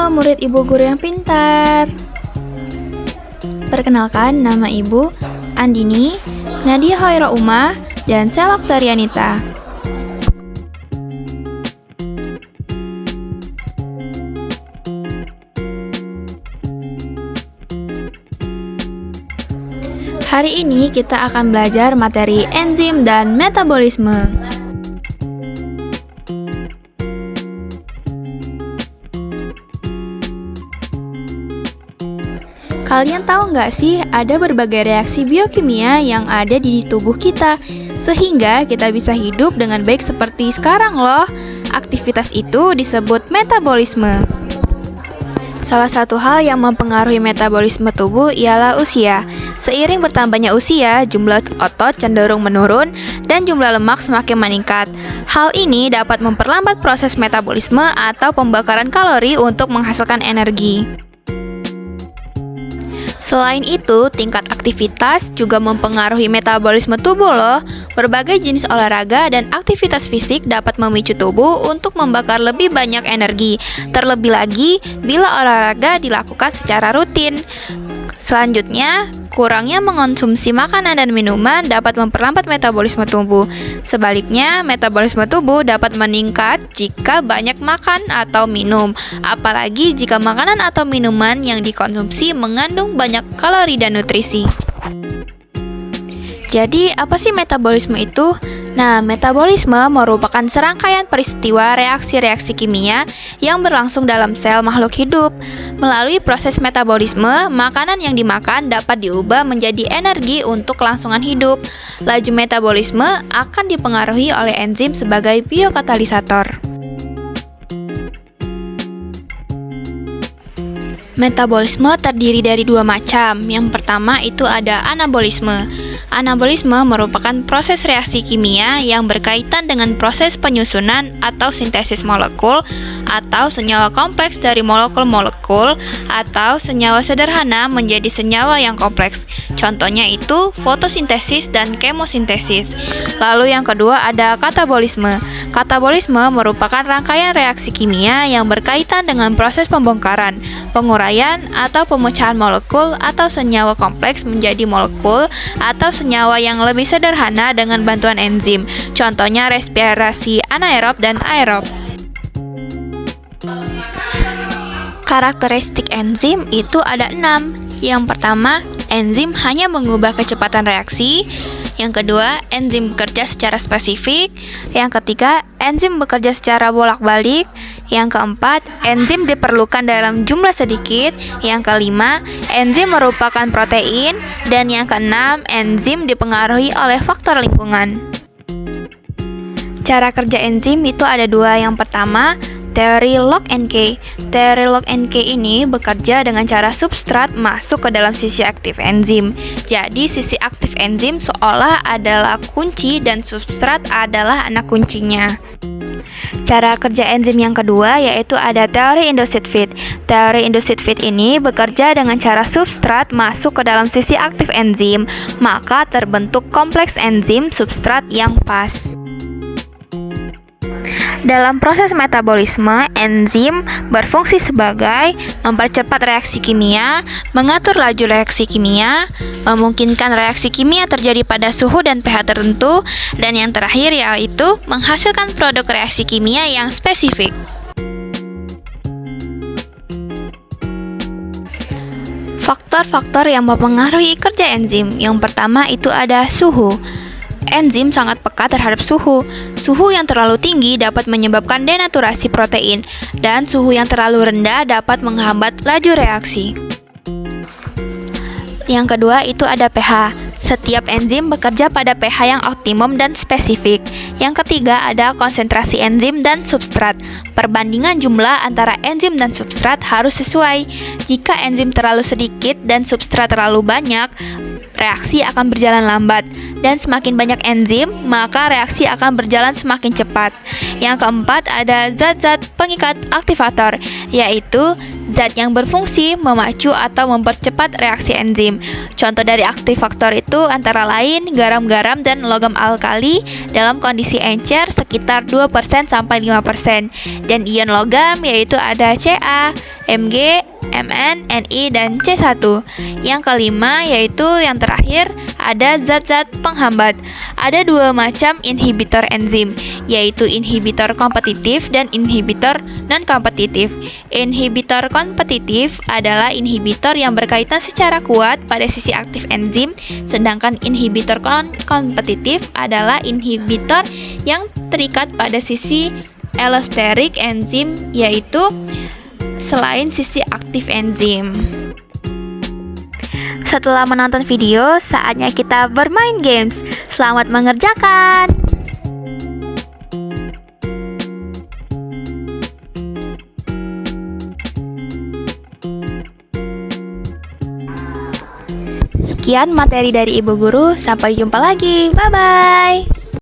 Halo murid Ibu Guru yang pintar. Perkenalkan, nama Ibu Andini Nadia Hoira Uma dan saya Oktarianita. Hari ini kita akan belajar materi enzim dan metabolisme. Kalian tahu nggak sih, ada berbagai reaksi biokimia yang ada di tubuh kita, sehingga kita bisa hidup dengan baik seperti sekarang loh. Aktivitas itu disebut metabolisme. Salah satu hal yang mempengaruhi metabolisme tubuh ialah usia. Seiring bertambahnya usia, jumlah otot cenderung menurun dan jumlah lemak semakin meningkat. Hal ini dapat memperlambat proses metabolisme atau pembakaran kalori untuk menghasilkan energi. Selain itu, tingkat aktivitas juga mempengaruhi metabolisme tubuh loh. Berbagai jenis olahraga dan aktivitas fisik dapat memicu tubuh untuk membakar lebih banyak energi, terlebih lagi bila olahraga dilakukan secara rutin. Selanjutnya, kurangnya mengonsumsi makanan dan minuman dapat memperlambat metabolisme tubuh. Sebaliknya, metabolisme tubuh dapat meningkat jika banyak makan atau minum, apalagi jika makanan atau minuman yang dikonsumsi mengandung banyak kalori dan nutrisi. Jadi, apa sih metabolisme itu? Nah, metabolisme merupakan serangkaian peristiwa reaksi-reaksi kimia yang berlangsung dalam sel makhluk hidup. Melalui proses metabolisme, makanan yang dimakan dapat diubah menjadi energi untuk kelangsungan hidup. Laju metabolisme akan dipengaruhi oleh enzim sebagai biokatalisator. Metabolisme terdiri dari dua macam. Yang pertama itu ada anabolisme. Anabolisme merupakan proses reaksi kimia yang berkaitan dengan proses penyusunan atau sintesis molekul atau senyawa kompleks dari molekul-molekul atau senyawa sederhana menjadi senyawa yang kompleks. Contohnya itu fotosintesis dan kemosintesis. Lalu yang kedua ada katabolisme. Katabolisme merupakan rangkaian reaksi kimia yang berkaitan dengan proses pembongkaran, penguraian atau pemecahan molekul atau senyawa kompleks menjadi molekul atau senyawa yang lebih sederhana dengan bantuan enzim. Contohnya respirasi anaerob dan aerob. Karakteristik enzim itu ada 6. Yang pertama, enzim hanya mengubah kecepatan reaksi. Yang kedua, enzim bekerja secara spesifik. Yang ketiga, enzim bekerja secara bolak-balik. Yang keempat, enzim diperlukan dalam jumlah sedikit. Yang kelima, enzim merupakan protein. Dan yang keenam, enzim dipengaruhi oleh faktor lingkungan. Cara kerja enzim itu ada 2. Yang pertama, teori lock and key. Teori lock and key ini bekerja dengan cara substrat masuk ke dalam sisi aktif enzim. Jadi sisi aktif enzim seolah adalah kunci dan substrat adalah anak kuncinya. Cara kerja enzim yang kedua yaitu ada teori induced feed. Teori induced feed ini bekerja dengan cara substrat masuk ke dalam sisi aktif enzim, maka terbentuk kompleks enzim substrat yang pas. Dalam proses metabolisme, enzim berfungsi sebagai mempercepat reaksi kimia, mengatur laju reaksi kimia, memungkinkan reaksi kimia terjadi pada suhu dan pH tertentu, dan yang terakhir yaitu menghasilkan produk reaksi kimia yang spesifik. Faktor-faktor yang mempengaruhi kerja enzim. Yang pertama itu ada suhu. Enzim sangat peka terhadap suhu. Suhu yang terlalu tinggi dapat menyebabkan denaturasi protein, dan suhu yang terlalu rendah dapat menghambat laju reaksi. Yang kedua itu ada pH. Setiap enzim bekerja pada pH yang optimum dan spesifik. Yang ketiga ada konsentrasi enzim dan substrat. Perbandingan jumlah antara enzim dan substrat harus sesuai. Jika enzim terlalu sedikit dan substrat terlalu banyak, reaksi akan berjalan lambat. Dan semakin banyak enzim, maka reaksi akan berjalan semakin cepat. Yang keempat ada zat-zat pengikat aktivator, yaitu zat yang berfungsi memacu atau mempercepat reaksi enzim. Contoh dari aktivator itu antara lain garam-garam dan logam alkali dalam kondisi encer sekitar 2% sampai 5%. Dan ion logam yaitu ada Ca, Mg, Mn, Ni, dan C1. Yang kelima yaitu yang terakhir ada zat-zat penghambat. Ada dua macam inhibitor enzim, yaitu inhibitor kompetitif dan inhibitor non-kompetitif. Inhibitor kompetitif adalah inhibitor yang berkaitan secara kuat pada sisi aktif enzim, sedangkan inhibitor non-kompetitif adalah inhibitor yang terikat pada sisi allosterik enzim, yaitu selain sisi aktif enzim. Setelah menonton video, saatnya kita bermain games. Selamat mengerjakan! Sekian materi dari Ibu Guru, sampai jumpa lagi. Bye-bye!